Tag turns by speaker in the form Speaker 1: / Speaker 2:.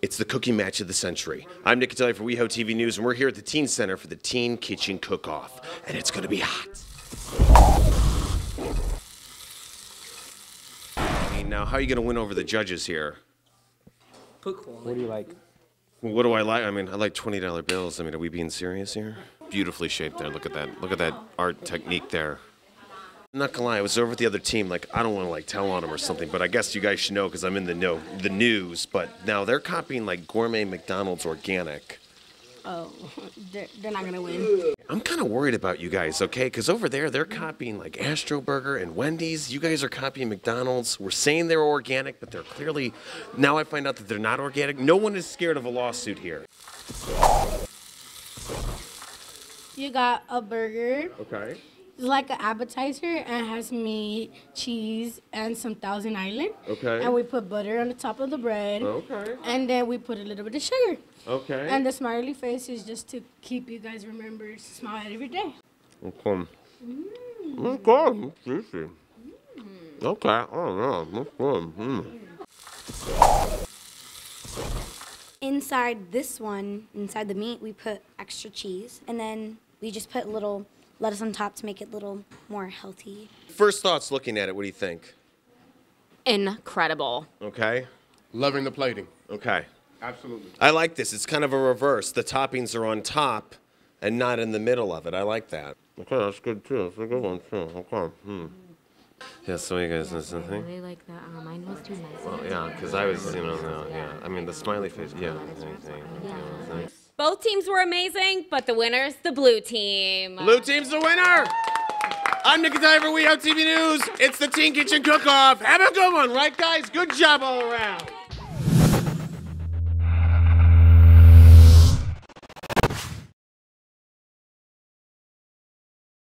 Speaker 1: It's the cookie match of the century. I'm Nick Cutelli for WeHoTV News, and we're here at the Teen Center for the Teen Kitchen Cook-Off, and it's going to be hot. Hey, now, how are you going to win over the judges here?
Speaker 2: What do you like?
Speaker 1: Well, what do I like? I mean, I like $20 bills. I mean, are we being serious here? Beautifully shaped there. Look at that. Look at that art technique there. I'm not gonna lie, I was over at the other team. Like, I don't want to like tell on them or something, but I guess you guys should know because I'm in the news. But now they're copying like gourmet McDonald's organic.
Speaker 3: Oh, they're not gonna win.
Speaker 1: I'm kind of worried about you guys, okay? Because over there they're copying like Astro Burger and Wendy's. You guys are copying McDonald's. We're saying they're organic, but they're clearly. Now I find out that they're not organic. No one is scared of a lawsuit here.
Speaker 3: You got a burger.
Speaker 1: Okay.
Speaker 3: It's like an appetizer and has meat, cheese, and some Thousand Island.
Speaker 1: Okay.
Speaker 3: And we put butter on the top of the bread.
Speaker 1: Okay.
Speaker 3: And then we put a little bit of sugar.
Speaker 1: Okay.
Speaker 3: And the smiley face is just to keep you guys remember to smile every day.
Speaker 1: Okay. Okay. Juicy. Okay. Oh yeah.
Speaker 4: Inside this one, inside the meat, we put extra cheese, and then we just put a little lettuce on top to make it a little more healthy.
Speaker 1: First thoughts looking at it, what do you think?
Speaker 5: Incredible.
Speaker 1: Okay.
Speaker 6: Loving the plating.
Speaker 1: Okay.
Speaker 6: Absolutely.
Speaker 1: I like this. It's kind of a reverse. The toppings are on top and not in the middle of it. I like that. Okay, that's good too. That's a good one too. Okay. Yeah, so you guys know something?
Speaker 5: I really like that. Mine was too nice.
Speaker 1: Well, yeah, because I was, yeah. I mean, the smiley face, yeah.
Speaker 5: Both teams were amazing, but the winner's the blue team.
Speaker 1: Blue team's the winner! I'm Nick Cutelli for WeHoTV News. It's the Teen Kitchen Cook-Off. Have a good one, right, guys? Good job all around.